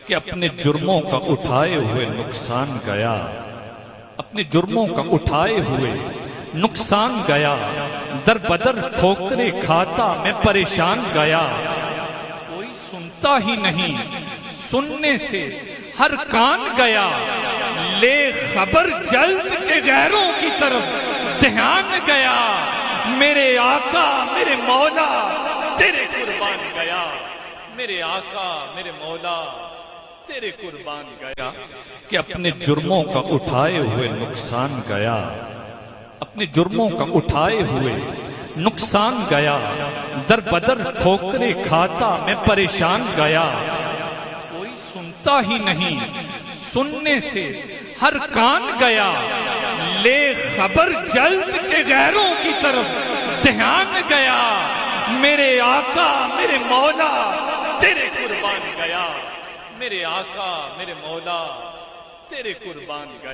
کہ اپنے جرموں کا اٹھائے ہوئے نقصان گیا، اپنے جرموں کا اٹھائے ہوئے نقصان گیا، در بدر ٹھوکریں کھاتا میں پریشان گیا، کوئی سنتا ہی نہیں، سننے سے ہر کان گیا، لے خبر جلد کے غیروں کی طرف دھیان گیا، میرے آقا میرے مولا تیرے قربان گیا، میرے آقا میرے مولا تیرے قربان گیا، کہ اپنے جرموں کا اٹھائے ہوئے نقصان گیا، اپنے جرموں کا اٹھائے ہوئے نقصان گیا، در بدر ٹھوکریں کھاتا میں پریشان گیا، کوئی سنتا ہی نہیں، سننے سے ہر کان گیا، لے خبر جلد کے غیروں کی طرف دھیان گیا، میرے آقا میرے مولا تیرے قربان گیا، میرے آقا میرے مولا تیرے قربان گیا۔